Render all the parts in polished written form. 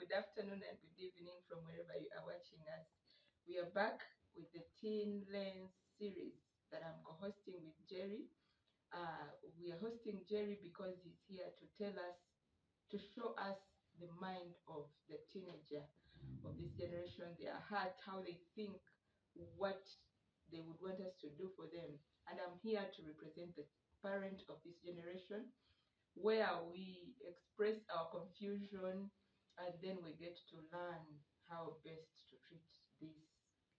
good afternoon, and good evening from wherever you are watching us. We are back with the Teen Lens series that I'm co-hosting with Jerry. We are hosting Jerry because he's here to tell us, to show us the mind of the teenager of this generation, their heart, how they think, what they would want us to do for them. And I'm here to represent the parent of this generation, where we express our confusion and then we get to learn how best to treat this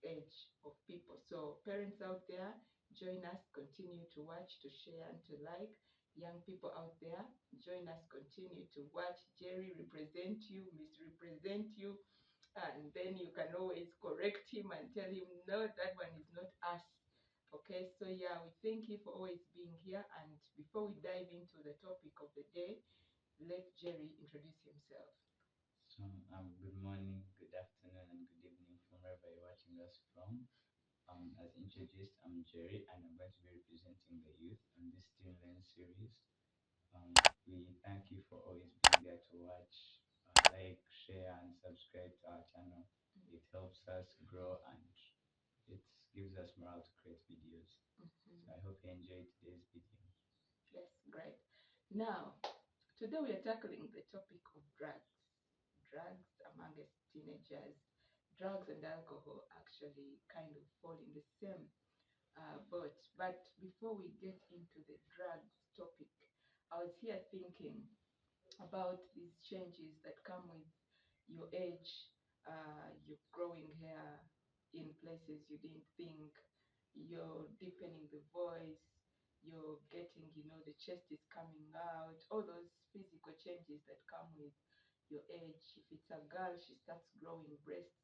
age of people. So, parents out there, join us, continue to watch, to share, and to like. Young people out there, join us, continue to watch. Jerry represent you, misrepresent you, and then you can always correct him and tell him, no, that one is not us. Okay, so yeah, we thank you for always being here. And before we dive into the topic of the day, let Jerry introduce himself. So, good morning, good afternoon, and good evening from wherever you're watching us from. As introduced, I'm Jerry, and I'm going to be representing the youth on this Teen Lens series. We thank you for always being there to watch, like, share, and subscribe to our channel. It helps us grow and it gives us morale to create videos. So, I hope you enjoyed today's video. Yes, great. Now, today we are tackling the topic of drugs. Drugs amongst teenagers. Drugs and alcohol actually kind of fall in the same boat. But before we get into the drugs topic, I was here thinking about these changes that come with your age, your growing hair in places you didn't think, you're deepening the voice, you're getting, the chest is coming out, all those physical changes that come with your age. If it's a girl, she starts growing breasts.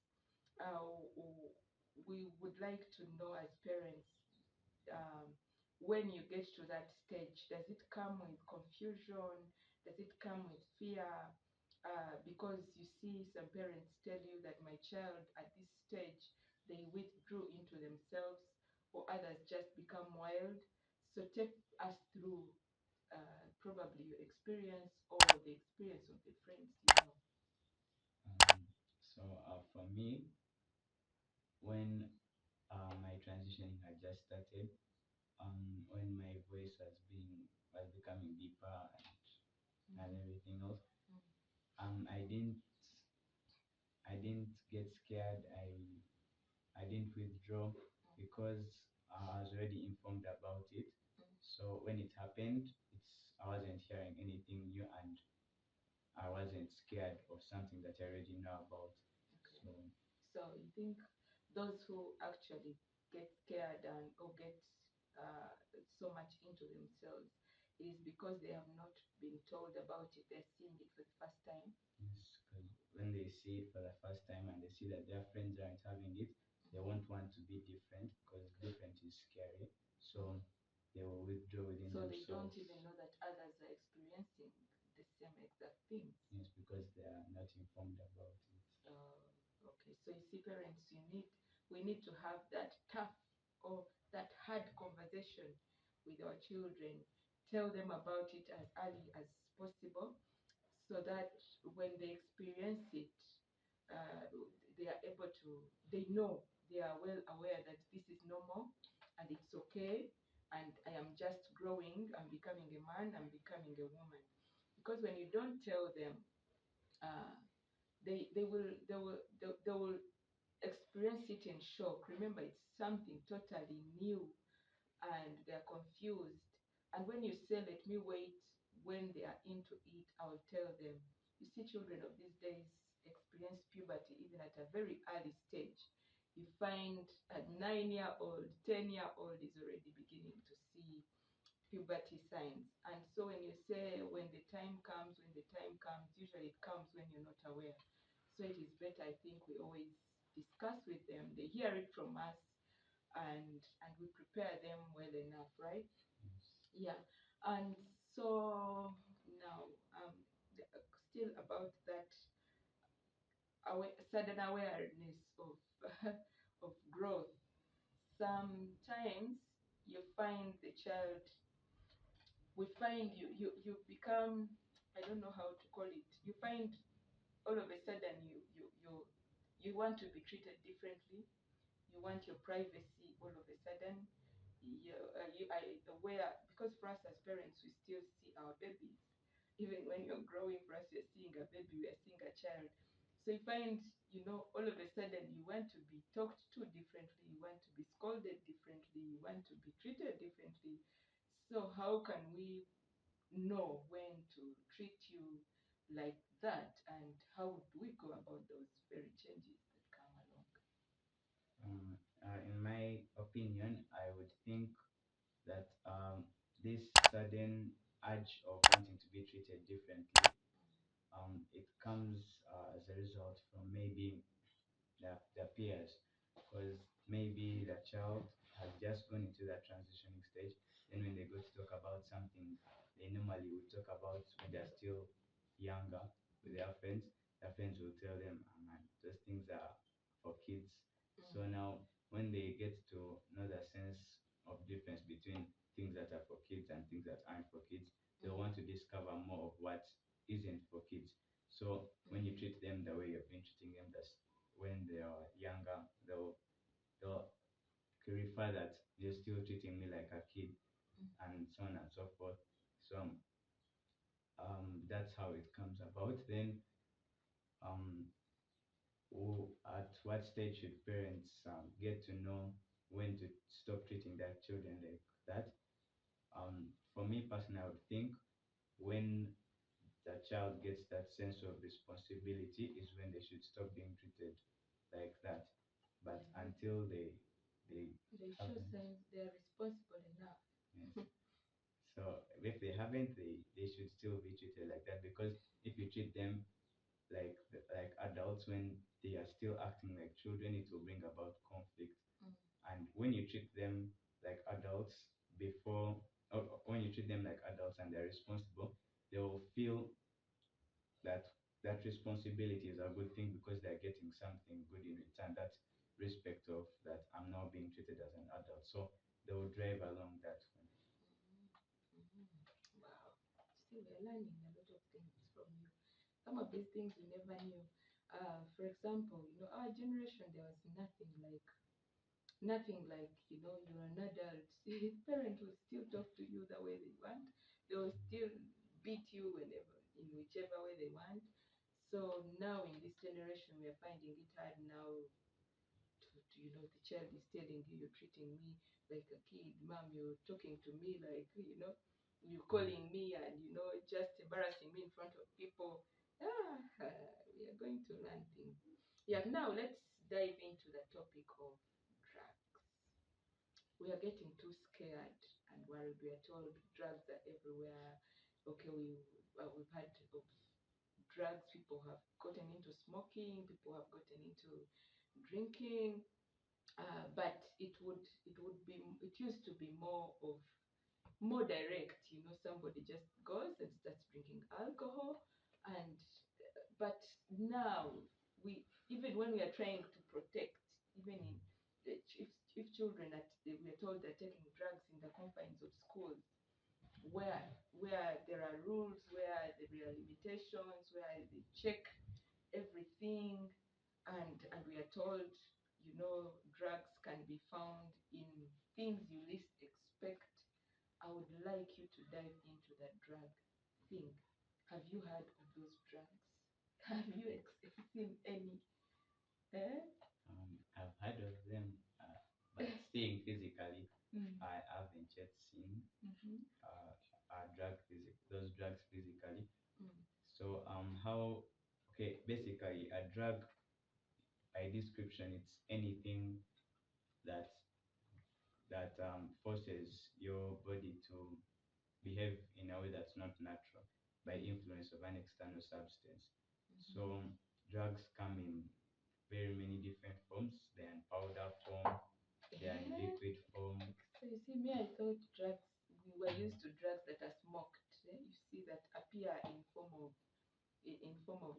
We would like to know as parents, um, when you get to that stage, does it come with confusion? Does it come with fear? Because you see, some parents tell you that my child at this stage, they withdrew into themselves, or others just become wild. So take us through probably your experience or the experience of the friends you know. For me, when my transitioning had just started, when my voice was becoming deeper and everything else, I didn't get scared. I didn't withdraw because I was already informed about it. So when it happened, I wasn't hearing anything new and I wasn't scared of something that I already know about. Okay. So So you think those who actually get scared and or get so much into themselves is because they have not been told about it. They're seeing it for the first time. yes, because when they see it for the first time and they see that their friends aren't having it, they won't want to be different because different is scary. So they will withdraw within So they don't themselves. even know that others are experiencing the same exact thing. Yes, because they are not informed about it. Okay. So you see, parents, we need to have that tough or that hard conversation with our children. Tell them about it as early as possible, so that when they experience it, uh, they are able to. They know, they are well aware that this is normal and it's okay, and I am just growing. I'm becoming a man. I'm becoming a woman. Because when you don't tell them, uh, they will experience it in shock. Remember, it's something totally new and they're confused. And when you say, let me wait, when they are into it, I'll tell them. You see, children of these days experience puberty even at a very early stage. You find a 9-year old, 10-year old is already beginning to see puberty signs. And so when you say when the time comes, usually it comes when you're not aware. So it is better, I think, we always discuss with them. They hear it from us, and we prepare them well enough, right? Yes. Yeah. And so now, still about that sudden awareness of of growth. Sometimes you find the child we find you become, I don't know how to call it, you find all of a sudden you want to be treated differently. You want your privacy all of a sudden. You are aware, because for us as parents, we still see our babies. Even when you're growing, for us, you're seeing a baby, we are seeing a child. So you find, all of a sudden you want to be talked to differently, you want to be scolded differently, you want to be treated differently. So how can we know when to treat you like that, and how do we go about those very changes that come along? In my opinion, I would think that this sudden urge of wanting to be treated differently, it comes as a result from maybe their peers, because maybe the child has just gone into that transitioning stage. Then when they go to talk about something they normally would talk about when they're still younger with their friends will tell them, "Ah, man, those things are for kids." So now when they get to know the sense of difference between things that are for kids and things that aren't for kids, they'll want to discover more of what isn't for kids. So when you treat them the way you've been treating them, that's when they are younger, they'll refer that you're still treating me like a kid, and so on and so forth. So that's how it comes about. Then um, at what stage should parents get to know when to stop treating their children like that? For me personally, I would think when the child gets that sense of responsibility is when they should stop being treated like that. But until they They show haven't, signs they are responsible enough. yes. So if they haven't, they should still be treated like that, because if you treat them like adults when they are still acting like children, it will bring about conflict. And when you treat them like adults before, or when you treat them like adults and they're responsible, they will feel that that responsibility is a good thing because they're getting something good in return. That respect of that I'm now being treated as an adult. So they will drive along that one. Mhm. Wow. Still, we're learning a lot of things from you. Some of these things we never knew. For example, our generation, there was nothing like, you're an adult. Parents will still talk to you the way they want. They will still beat you whenever, in whichever way they want. So now in this generation, we are finding it hard now the child is telling you, you're treating me like a kid. Mom, you're talking to me like, you're calling me and, just embarrassing me in front of people. We are going to learn things. Yeah, now let's dive into the topic of drugs. We are getting too scared and worried. We are told drugs are everywhere. Okay, we've had drugs. People have gotten into smoking. People have gotten into drinking. But it used to be more direct. Somebody just goes and starts drinking alcohol, and but now even when we are trying to protect, even in if children we are told they're taking drugs in the confines of schools, where there are rules, where there are limitations, where they check everything, and we are told, drugs can be found in things you least expect. I would like you to dive into that drug thing. Have you heard of those drugs? Have you seen any? Eh? I've heard of them, but seeing physically, Mm. I haven't yet seen Mhm. those drugs physically. Mm. So how? Okay, basically a drug by description, it's anything that forces your body to behave in a way that's not natural by influence of an external substance. So drugs come in very many different forms. They're in powder form, they're in Eh? liquid form. So you see, me, I thought drugs. We were used to drugs that are smoked. You see that appear in form of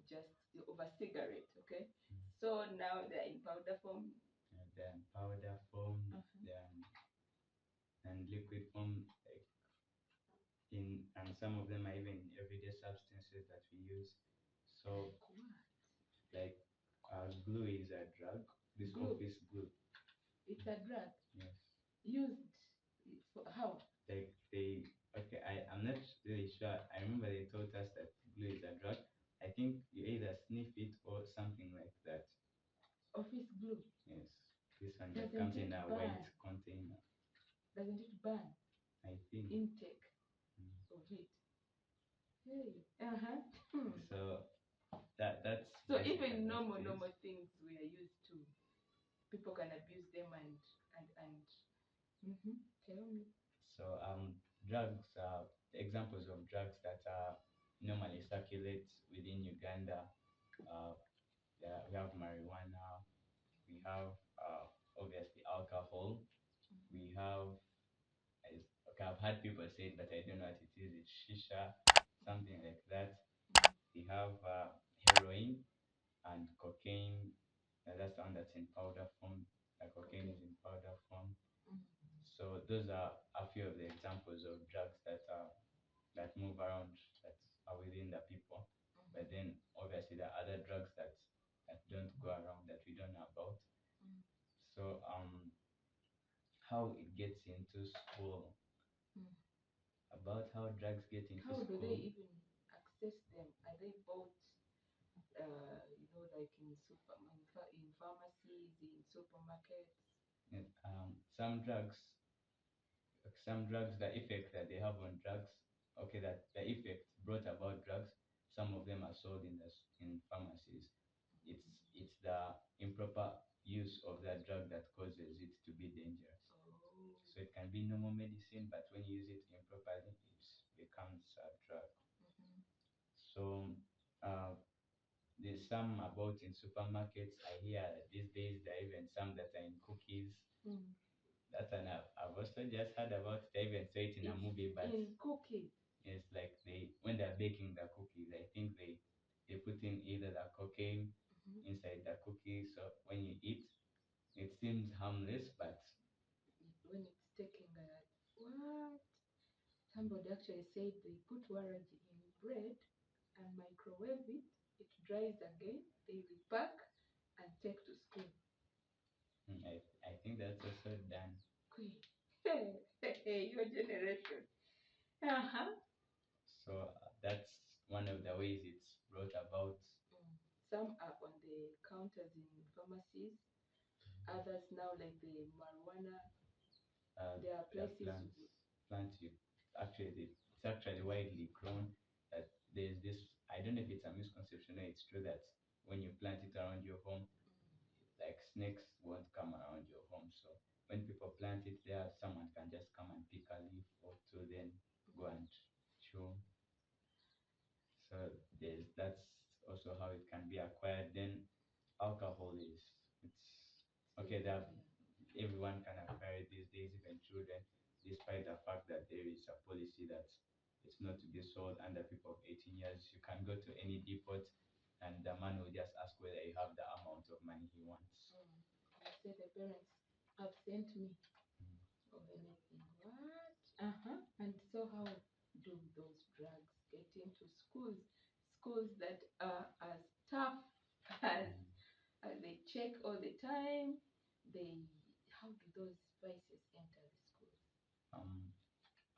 just of a cigarette. Okay, so now they're in powder form. They're in powder form, Uh-huh. they're in liquid form, like and some of them are even everyday substances that we use. So Like what? glue is a drug. This Glue. office glue. It's a drug. Yes. Used for how? Like they okay, I'm not really sure. I remember they told us that glue is a drug. I think you either sniff it or something like that. Office glue. Yes. This one that Doesn't comes it in a burn? white container. Doesn't it burn? I think. Intake Mm. of it. Hey. Uh-huh. Hmm. So that's So basically even what it is. normal things we are used to, people can abuse them and tell me. So drugs are examples of drugs that normally circulate within Uganda. Uh, yeah, we have marijuana. We have obviously alcohol. We have okay, I've heard people say it, but I don't know what it is. It's shisha, something like that. We have heroin and cocaine. That's the one that's in powder form. Cocaine is in powder form. So those are a few of the examples of drugs that move around, that are within the people. But then obviously there are other drugs that don't go around, that we don't know about. So how it gets into school, Mm. about how drugs get into How do they school. even access them? Are they bought, like in pharmacies, in supermarkets? And, some drugs, the effect that they have on drugs, okay, that the effect brought about drugs, some of them are sold in pharmacies. It's the improper use of that drug that causes it to be dangerous. Oh. So it can be normal medicine, but when you use it improperly, it becomes a drug. So uh, there's some about in supermarkets. I hear that these days there are even some that are in cookies. Mm. That's an I've also just heard about it. I even saw it in a It's movie, but in cookies. it's like they when they're baking the cookies, I think they put in either the cocaine inside the cookie. So when you eat, it seems harmless, but When it's taking a what? Somebody actually said they put warrant in bread and microwave it. It dries again. They repack and take to school. I think that's also done. Queen. Hey, your generation. Uh-huh. So that's one of the ways it's brought about. Some are on the counters in pharmacies. Others now, like the marijuana, there are The places. plants you it's actually widely grown. That there's this, I don't know if it's a misconception or it's true, that when you plant it around your home, like snakes won't come around your home. So when people plant it there, someone can just come and pick a leaf or two, then go and chew. So that's also how it can be acquired. Then alcohol is it's okay. That everyone can acquire it these days, even children, despite the fact that there is a policy that it's not to be sold under people of 18 years. You can go to any depot, and the man will just ask whether you have the amount of money he wants. I say the parents have sent me or anything. What? And so how do those drugs get into schools? Schools that are as tough as they check all the time. They How do those vices enter the schools? Um,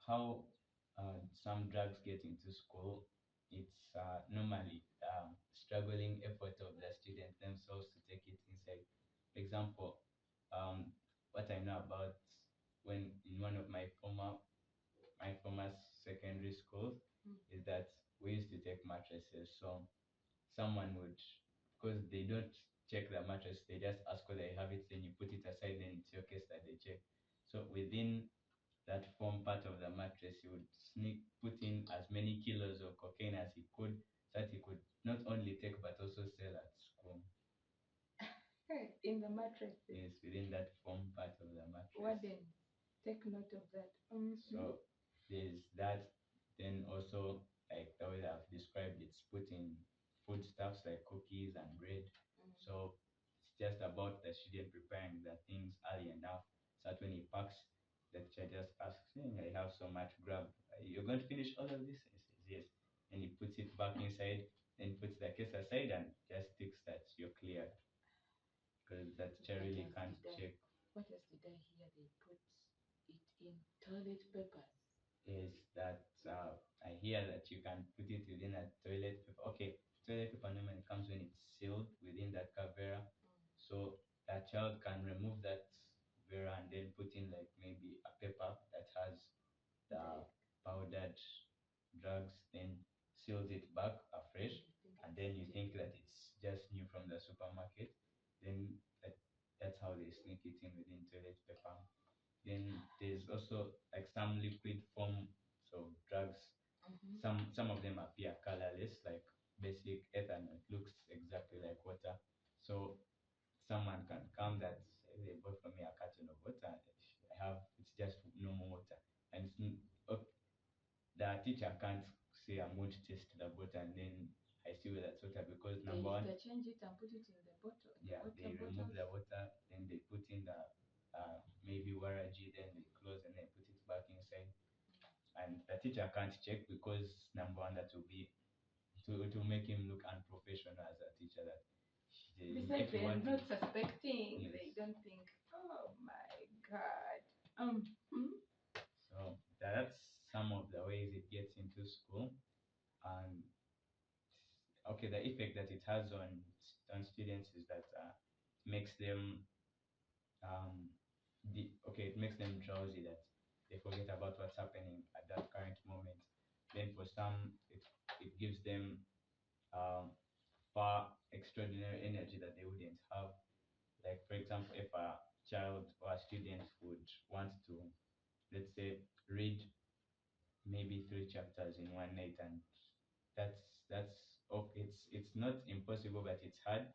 how some drugs get into school, it's normally struggling effort of the students themselves to take it inside. For example, um, what I know about, when in one of my former secondary schools, is that we used to take mattresses. So someone would, because they don't check the mattress, they just ask whether you have it, then you put it aside, then it's your case that they check. So within that form part of the mattress, he would put in as many kilos of cocaine as he could, so that he could not only take but also sell at school. In the mattress. Yes, within that form part of the mattress. Warden, take note of that. So there's that. Then also, like the way that I've described, it's putting foodstuffs like cookies and bread. So it's just about the student preparing the things early enough, so that when he packs, the teacher just asks, hey, I have so much grab. You're going to finish all of this? He says, yes. And he puts it back inside, then puts the case aside and just thinks that you're cleared. because that teacher really can't check. What else did I hear? They put it in toilet papers. Is that I hear that you can put it within a toilet paper. Okay, toilet paper normally comes when it's sealed within that cavera, so that child can remove that vera and then put in like maybe a paper that has the powdered drugs, then seals it back afresh, and then you think that it's just new from the supermarket. Then that's how they sneak it in within toilet paper. Then there's also like some liquid form of drugs. Some of them appear colorless, like basic ethanol. It looks exactly like water. So someone can come that they bought for me a carton of water. I have it's just normal water, and the teacher can't say I'm going to taste the water and then I see whether it's water because number one, they change it and put it in the bottle. Yeah, they remove the water, then they put in the maybe waraji, then they close and they put it back inside. And the teacher can't check because number one, that will be to make him look unprofessional as a teacher. That besides, they are not suspecting. Yes. They don't think, oh my god. So that's some of the ways it gets into school, and okay, the effect that it has on students is that makes them it makes them drowsy, that they forget about what's happening at that current moment. Then for some, it gives them um, far extraordinary energy that they wouldn't have. Like for example, if a child or a student would want to, let's say, read maybe 3 chapters in one night, and that's okay. It's not impossible, but it's hard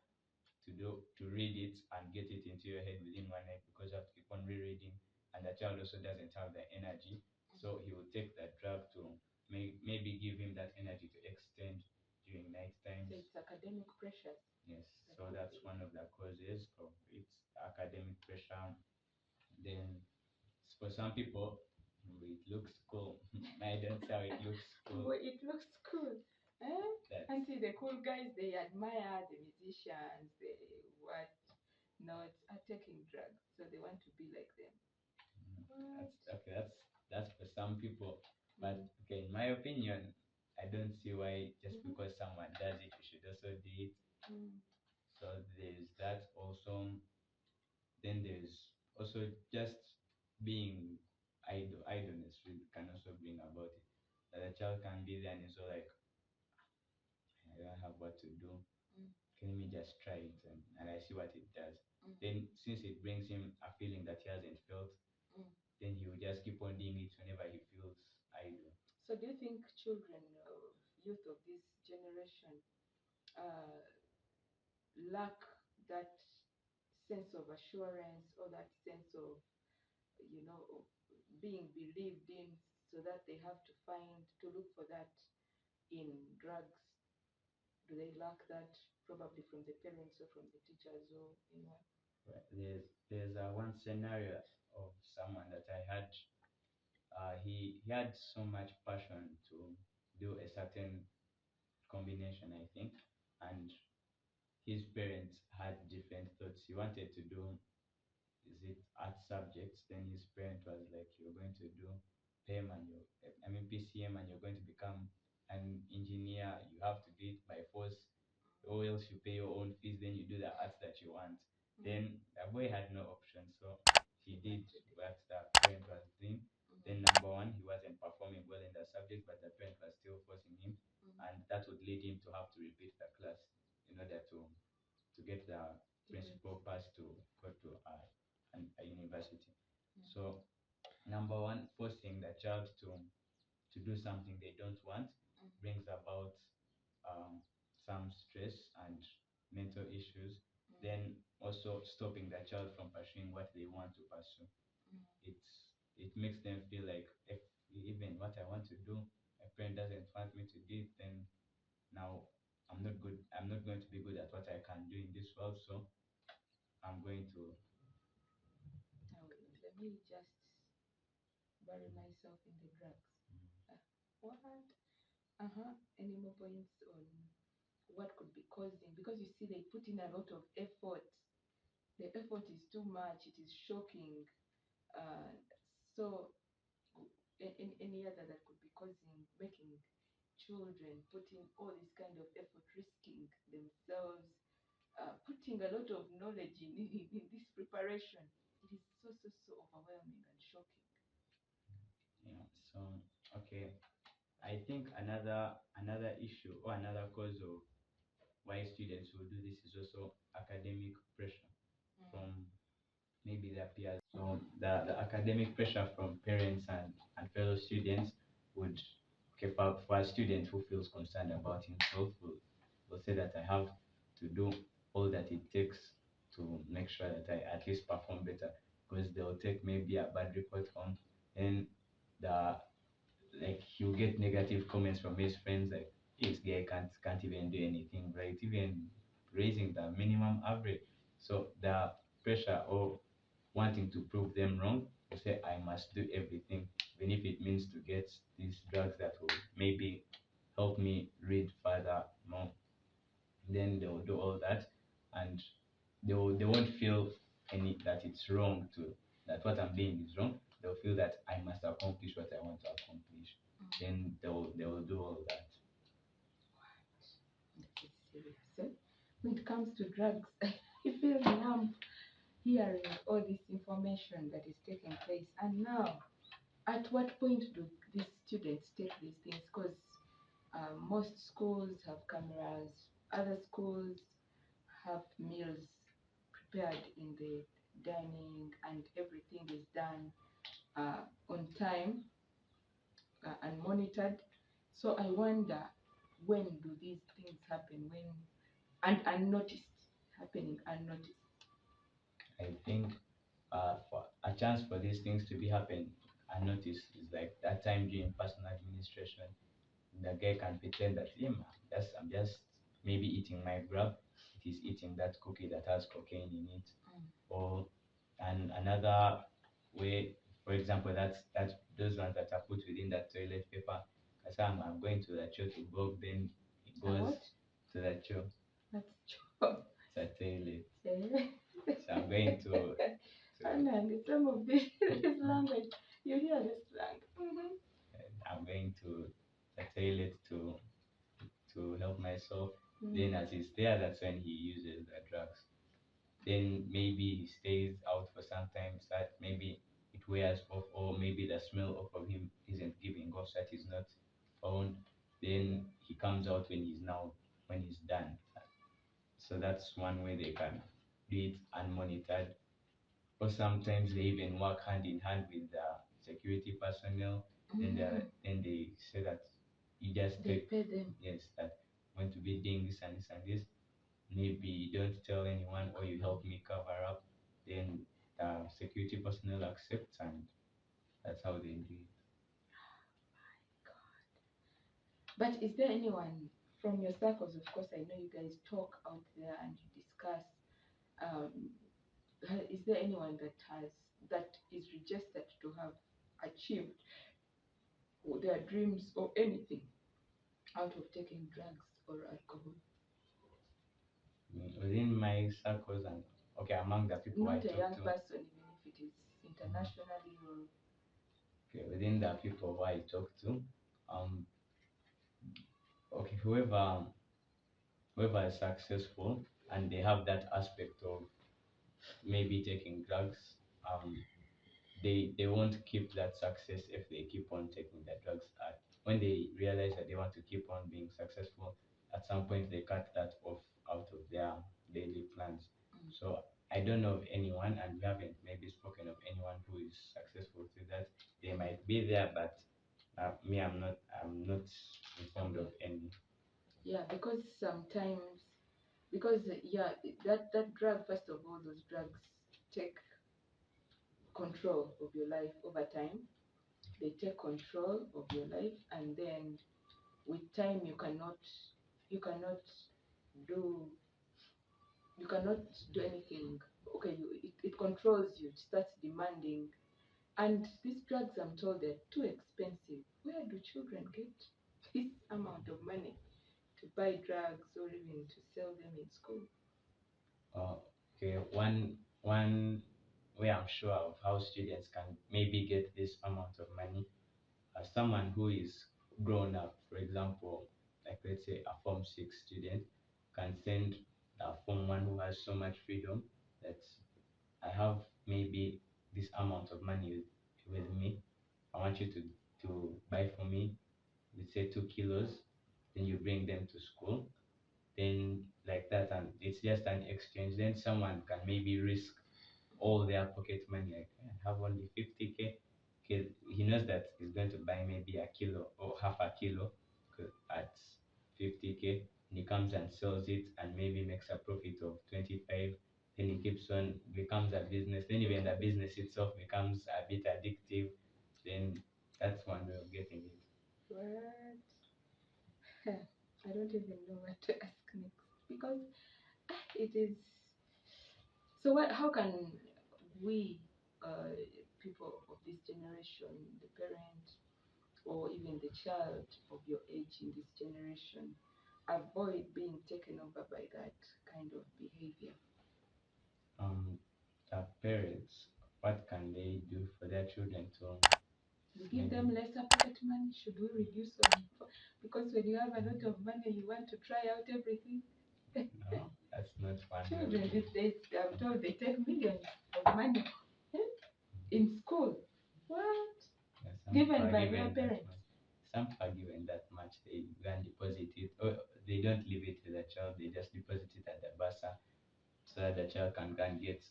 to read it and get it into your head within one night because you have to keep on rereading, and the child also doesn't have the energy, so he will take that drug to maybe give him that energy to extend during night times. So it's academic pressure. Yes, so that's one of the causes of its academic pressure. Then for some people, it looks cool. I don't say how it looks cool. Well, it looks cool. And see the cool guys, they admire the musicians, they what not are taking drugs, so they want to be like them. That's for some people, but okay, in my opinion, I don't see why just because someone does it, you should also do it. So there's that also. Then there's also just being idleness really can also bring about it. That a child can be there and so like, I don't have what to do. Can we just try it and I see what it does. Then since it brings him a feeling that he hasn't felt, then he will just keep on doing it whenever he feels idle. So do you think children, youth of this generation, lack that sense of assurance or that sense of, being believed in, so that they have to look for that in drugs? Do they lack that probably from the parents or from the teachers or in what? Right. There's one scenario of someone that I had. He had so much passion to do a certain combination, I think, and his parents had different thoughts. He wanted to do, is it art subjects? Then his parent was like, "You're going to do PEM and PCM, and you're going to become an engineer. You have to do it by force, or else you pay your own fees. Then you do the arts that you want." Then the boy had no option, so he did what the parent was doing. Then number one, he wasn't performing well in the subject, but the parent was still forcing him, and that would lead him to have to repeat the class in order to get the principal pass to go to a university. So number one, forcing the child to do something they don't want brings about some stress and mental issues. Then also stopping the child from pursuing what they want to pursue. It makes them feel like if even what I want to do, my friend doesn't want me to do it, then now I'm not good. I'm not going to be good at what I can do in this world. So I'm going to. Now, let me just bury myself in the drugs. What? Any more points on what could be causing? Because you see, they put in a lot of effort the effort is too much, it is shocking. Uh, so, any other that could be causing, making children, putting all this kind of effort, risking themselves, putting a lot of knowledge in this preparation. It is so overwhelming and shocking. Yeah. So okay, I think another issue or another cause of why students will do this is also academic pressure from maybe their peers. So the academic pressure from parents and fellow students would, okay, for a student who feels concerned about himself will say that I have to do all that it takes to make sure that I at least perform better, because they'll take maybe a bad report home and the like he'll get negative comments from his friends like this guy can't even do anything right, even raising the minimum average. So the pressure or wanting to prove them wrong will say I must do everything, even if it means to get these drugs that will maybe help me read further more. Then they will do all that, and they won't feel any that it's wrong to that what I'm doing is wrong. They'll feel that I must accomplish what I want to accomplish. Then they will do all that. That is serious. When it comes to drugs, I feel numb hearing all this information that is taking place. And now, at what point do these students take these things? Because most schools have cameras, other schools have meals prepared in the dining, and everything is done on time and monitored. So I wonder, when do these things happen? When and unnoticed, happening unnoticed. I think for a chance for these things to be happen unnoticed is like that time during personal administration. The guy can pretend that yeah, man, I'm just maybe eating my grub. It is eating that cookie that has cocaine in it. Or and another way, for example, that's those ones that are put within that toilet paper. As I'm going to the show to go, then it A goes what? to the show. That's true. It's a toilet. Eh? So I'm going to And some of this, this language, you hear the slang. I'm going to the toilet to help myself. Then Mm. as he's there, that's when he uses the drugs. Then maybe he stays out for some time, that maybe it wears off, or maybe the smell of him isn't giving off, that is not found. Then he comes out when he's done. So that's one way they can do it unmonitored. Or sometimes they even work hand in hand with the security personnel. Then they say that you just They take, pay them. yes, that I'm going to be doing this and this and this. Maybe you don't tell anyone or you help me cover up. Then the security personnel accepts, and that's how they do it. But is there anyone from your circles? Of course, I know you guys talk out there and you discuss. Um, is there anyone that is registered to have achieved their dreams or anything out of taking drugs or alcohol? Within my circles and okay, among the people I Not a talk young to, person, even if it is internationally or. okay, within the people who I talk to, um, okay, whoever is successful and they have that aspect of maybe taking drugs, um, they won't keep that success if they keep on taking the drugs. When they realize that they want to keep on being successful, at some point they cut that off out of their daily plans. So I don't know of anyone, and we haven't maybe spoken of anyone who is successful through that. They might be there, but me, I'm not informed of any. Yeah, because sometimes, because yeah, that drug, first of all, those drugs take control of your life over time. They take control of your life, and then with time, you cannot do you cannot do anything. Okay, it controls you. It starts demanding. And these drugs, I'm told, they're too expensive. Where do children get this amount of money to buy drugs or even to sell them in school? Uh, okay, one one way I'm sure of how students can maybe get this amount of money, as someone who is grown up, for example, like let's say a Form 6 student can send a Form 1 who has so much freedom that I have maybe this amount of money with me. I want you to buy for me, let's say 2 kilos, then you bring them to school, then like that, and it's just an exchange. Then someone can maybe risk all their pocket money. Like, I have only 50K. Okay, he knows that he's going to buy maybe a kilo or half a kilo at 50K. And he comes and sells it and maybe makes a profit of 25. Then he keeps on, becomes a business. Then even the business itself becomes a bit addictive. Then that's one way of getting it. What? I don't even know what to ask next because it is. So what? How can we, uh, people of this generation, the parent or even the child of your age in this generation, avoid being taken over by that kind of behavior? Um, the parents, what can they do for their children to We give maybe? them lesser pocket money. Should we reduce on? Because when you have a lot of money, you want to try out everything. No, that's not one way of Children doing these it. days, I'm told they take millions of money in school. What? Yeah, some people Given are by their given that parents. much. Some people are given that much. They go and deposit it, or they don't leave it to the child. They just deposit it at the bursar so that the child can go and get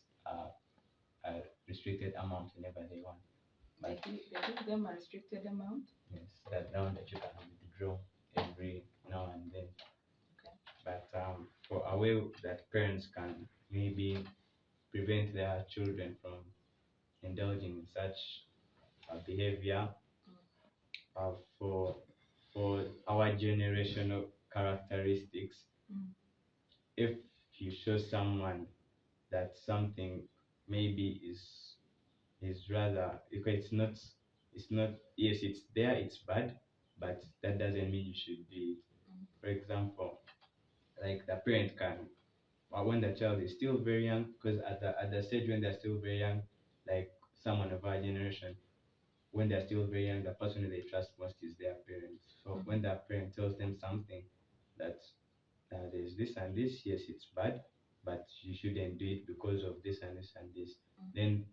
a restricted amount whenever they want. But They give them a restricted amount. yes, that amount that you can withdraw every now and then. Okay. But for a way that parents can maybe prevent their children from indulging in such behavior, uh, for for our generational characteristics, Mm. if you show someone that something maybe is rather, because it's not, yes, it's there, it's bad, but that doesn't mean you should do it. For example, like the parent can, when the child is still very young, because at the stage when they're still very young, like someone of our generation, when they're still very young, the person who they trust most is their parents. So when that parent tells them something that there's this and this, yes, it's bad, but you shouldn't do it because of this and this and this, then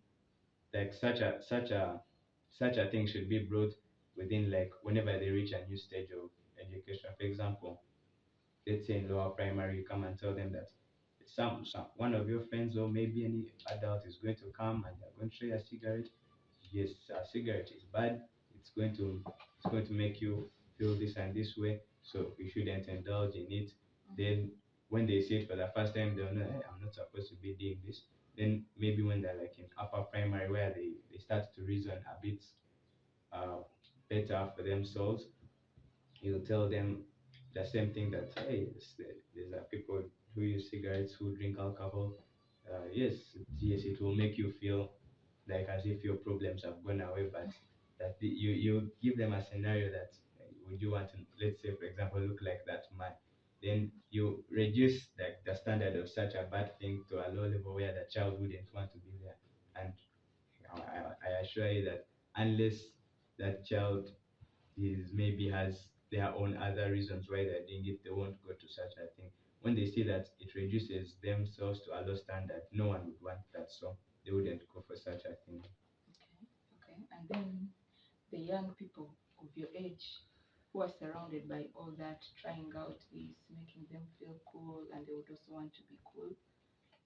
like such a thing should be brought within, like whenever they reach a new stage of education. For example, let's say in lower primary, you come and tell them that some one of your friends or maybe any adult is going to come and they're going to show you a cigarette. Yes, a cigarette is bad. It's going to make you feel this and this way, so you shouldn't indulge in it. Then when they say it for the first time, they'll know, hey, I'm not supposed to be doing this. Then maybe when they're like in upper primary, where they start to reason a bit uh, better for themselves, you tell them the same thing, that hey, there's people who use cigarettes, who drink alcohol. Yes, yes, it will make you feel like as if your problems have gone away, but you give them a scenario that would you want to, let's say for example, look like that man, then you reduce like the standard of such a bad thing to a low level where the child wouldn't want to be there. And I assure you that unless that child is maybe has their own other reasons why they're doing it, they won't go to such a thing. When they see that it reduces themselves to a low standard, no one would want that, so they wouldn't go for such a thing. Okay. Okay. And then the young people of your age who are surrounded by all that, trying out this, making them feel cool, and they would also want to be cool.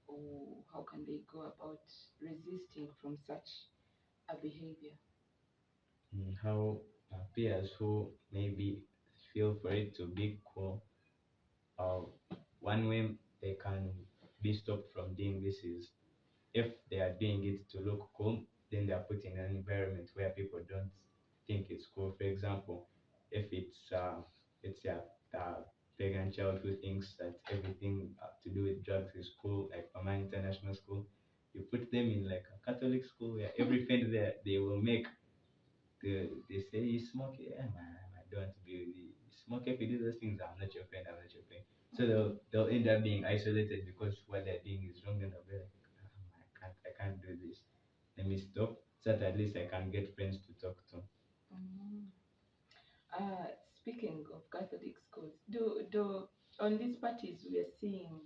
Or how can they go about resisting from such a behavior? How peers who maybe feel for it to be cool, uh, one way they can be stopped from doing this is, if they are doing it to look cool, then they are put in an environment where people don't think it's cool. For example, if it's a pagan child who thinks that everything to do with drugs is cool, like from an international school, you put them in like a Catholic school where every friend there they will make they say you smoke, yeah man, I don't want to be with you. You smoke, if you do those things, I'm not your friend, I'm not your friend. So they'll end up being isolated because what they're doing is wrong, and they'll be like, me stop so that at least I can get friends to talk to. Mm. Speaking of Catholic schools, do on these parties we are seeing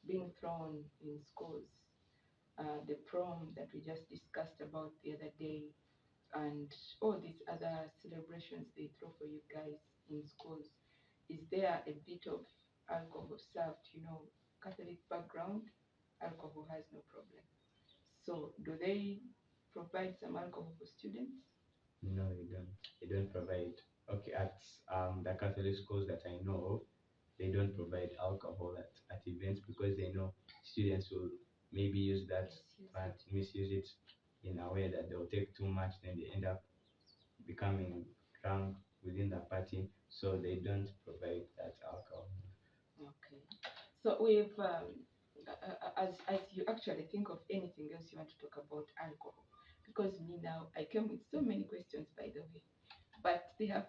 being thrown in schools, the prom that we just discussed about the other day, and all these other celebrations they throw for you guys in schools, is there a bit of alcohol served? Catholic background, alcohol has no problem. So do they provide some alcohol for students? No, they don't. They don't provide. Okay, at the Catholic schools that I know of, they don't provide alcohol at events because they know students will maybe use that Misuse and it. misuse it in a way that they'll take too much, then they end up becoming drunk within the party. So they don't provide that alcohol. Okay. So we've as you actually think of anything else you want to talk about alcohol, because me now I came with so many questions by the way, but they have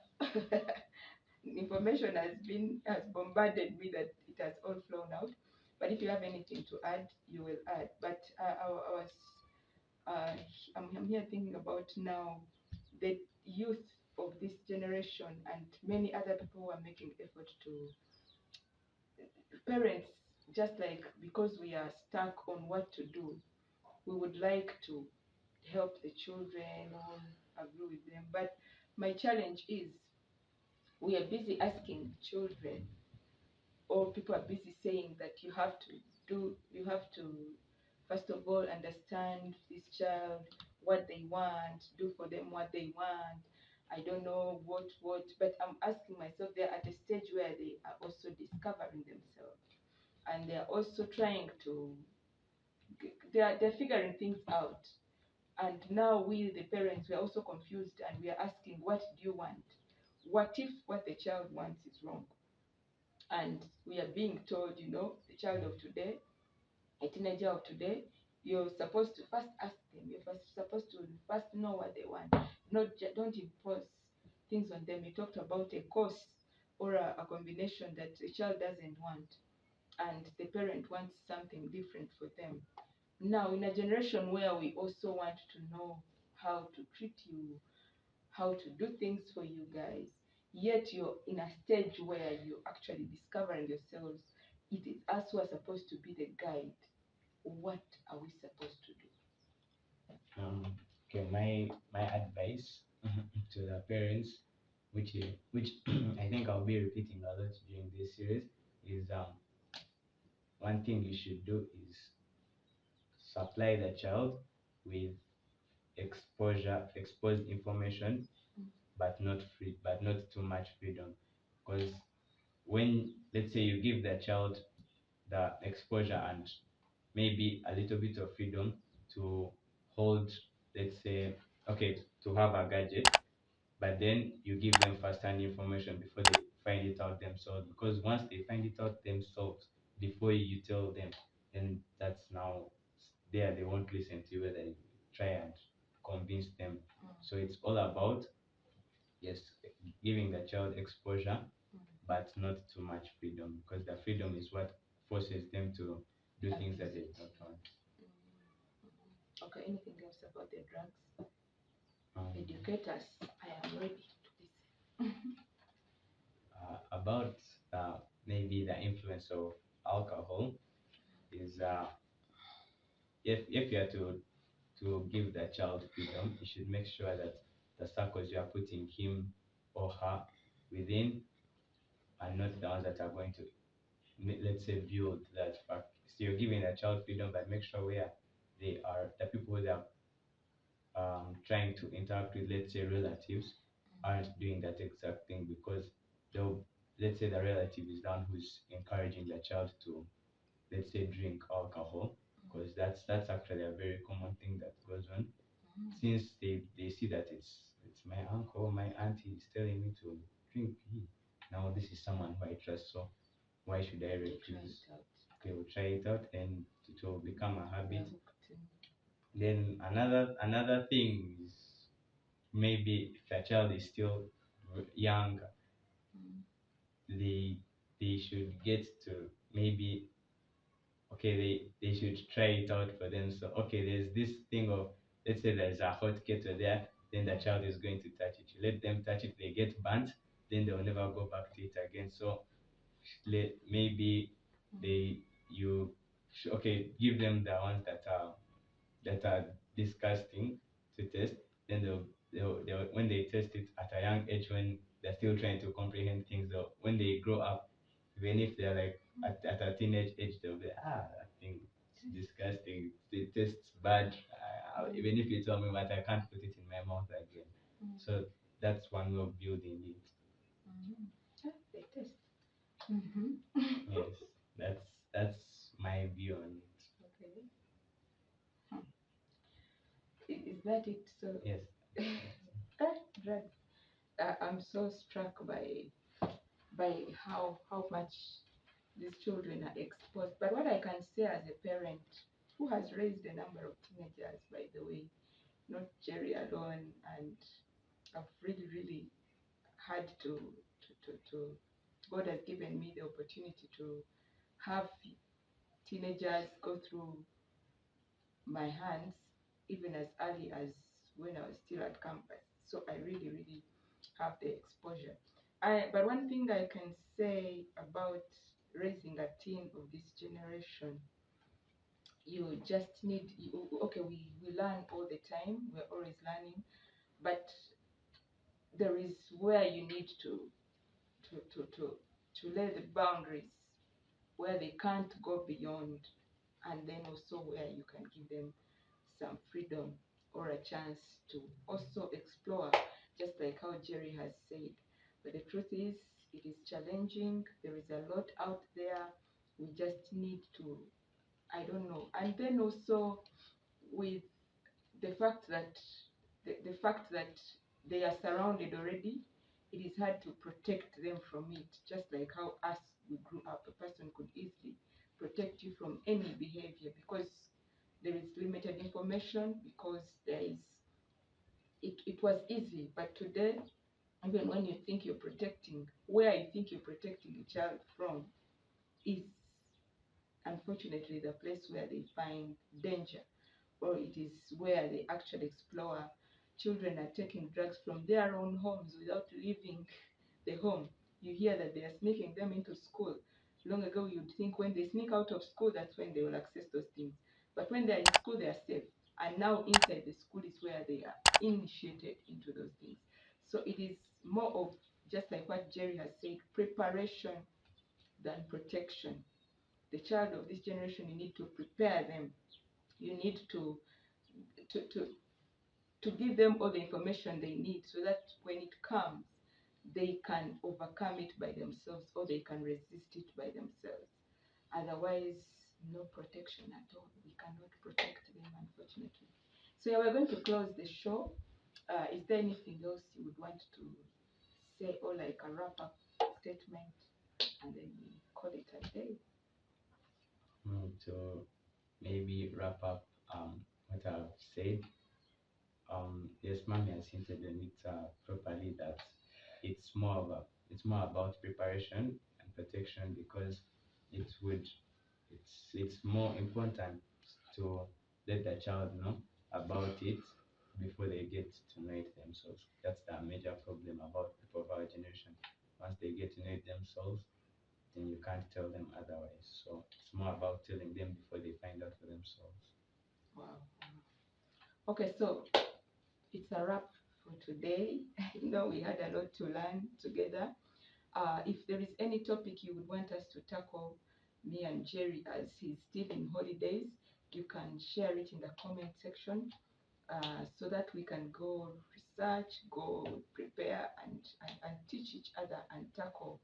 information has bombarded me that it has all flown out. But if you have anything to add, you will add. But uh, I'm here thinking about now the youth of this generation and many other people who are making effort to parents, just like because we are stuck on what to do, we would like to help the children or agree with them. But my challenge is we are busy asking children, or people are busy saying that you have to, first of all, understand this child, what they want, do for them what they want. I don't know what, but I'm asking myself, they're at a stage where they are also discovering themselves and they're also trying to they're figuring things out. And now we the parents, we are also confused and we are asking, what do you want? What if what the child wants is wrong? And we are being told, the child of today, a teenager of today, you're supposed to first ask them, supposed to first know what they want, don't impose things on them. You talked about a course or a combination that the child doesn't want, and the parent wants something different for them. Now, in a generation where we also want to know how to treat you, how to do things for you guys, yet you're in a stage where you're actually discovering yourselves, it is us who are supposed to be the guide. What are we supposed to do? Okay, my advice to the parents, which I think I'll be repeating a lot during this series, is one thing you should do is supply the child with exposed information, but not free, but not too much freedom. Because when, let's say, you give the child the exposure and maybe a little bit of freedom to hold, let's say, okay, to have a gadget, but then you give them first-hand information before they find it out themselves. Because once they find it out themselves before you tell them, then that's now there they won't listen to you whether you try and convince them. So it's all about, yes, giving the child exposure, but not too much freedom, because the freedom is what forces them to do things that they Abuse it. don't want. Okay, anything else about the drugs? Um, Educate us. I am ready to listen. about maybe the influence of alcohol is if you are to give the child freedom, you should make sure that the circles you are putting him or her within are not the ones that are going to, let's say, build that fact. So you're giving a child freedom, but make sure where they are, the people they are trying to interact with, let's say relatives, aren't doing that exact thing, because they'll, let's say the relative is the one who's encouraging the child to, let's say, drink alcohol, because that's actually a very common thing that goes on, since they see that it's my uncle, my auntie is telling me to drink. Now this is someone who I trust, so why should I They try refuse? it out. Okay, we'll try it out and it will become a They're habit. hooked in. Then another thing is, maybe if a child is still young, Mm. they should get to, maybe, okay, they should try it out for them. So okay, there's this thing of let's say there's a hot kettle there, then the child is going to touch it. You let them touch it, they get burnt, then they'll never go back to it again. So maybe they you okay, give them the ones that are disgusting to test. Then they'll when they test it at a young age, when they're still trying to comprehend things, when they grow up, even if they're like at a teenage age, they'll be that thing it's disgusting, it tastes bad. Even if you tell me what, I can't put it in my mouth again. So that's one way of building it. They test. Mm-hmm. Yes, that's my view on it. Okay. Is that it? So Yes. Brad, I'm so struck by how much these children are exposed. But what I can say as a parent who has raised a number of teenagers, by the way, not Jerry alone, and I've really had to God has given me the opportunity to have teenagers go through my hands even as early as when I was still at campus. So I really have the exposure. But one thing I can say about raising a teen of this generation, you just need, okay, we learn all the time, we're always learning, but there is where you need to, to, to, to lay the boundaries where they can't go beyond, and then also where you can give them some freedom or a chance to also explore, just like how Jerry has said. But the truth is, it is challenging. There is a lot out there. We just need to, I don't know. And then also with the fact that the fact that they are surrounded already, it is hard to protect them from it. Just like how us we grew up, a person could easily protect you from any behavior because there is limited information, because there is it was easy. But today, even when you think you're protecting, where you think you're protecting a child from is unfortunately the place where they find danger, or it is where they actually explore. Children are taking drugs from their own homes without leaving the home. You hear that they are sneaking them into school. Long ago, you'd think when they sneak out of school, that's when they will access those things. But when they're in school, they are safe. And now inside the school is where they are initiated into those things. So it is more of, just like what Jerry has said, preparation than protection. The child of this generation, you need to prepare them. You need to, to, to give them all the information they need so that when it comes, they can overcome it by themselves or they can resist it by themselves. Otherwise, no protection at all. We cannot protect them, unfortunately. So yeah, we're going to close the show. Is there anything else you would want to say, or like a wrap-up statement, and then we call it a day? To maybe wrap up what I've said, yes, mommy has hinted on it properly that it's more about preparation and protection, because it would it's more important to let the child know about it before they get to know it themselves. That's the major problem about people of our generation. Once they get to know it themselves, then you can't tell them otherwise. So it's more about telling them before they find out for themselves. Wow. Okay, so it's a wrap for today. We had a lot to learn together. If there is any topic you would want us to tackle, me and Jerry, as he's still in holidays, you can share it in the comment section so that we can go research, go prepare, and teach each other and tackle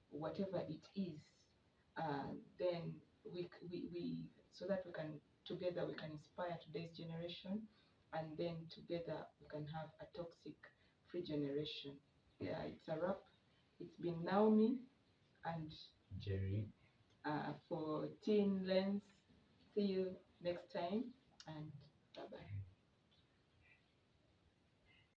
whatever it is. Then we so that we can together we can inspire today's generation, and then together we can have a toxic free generation. Yeah, it's a wrap. It's been Naomi and Jerry. for Teen Lens. See you next time, and bye bye.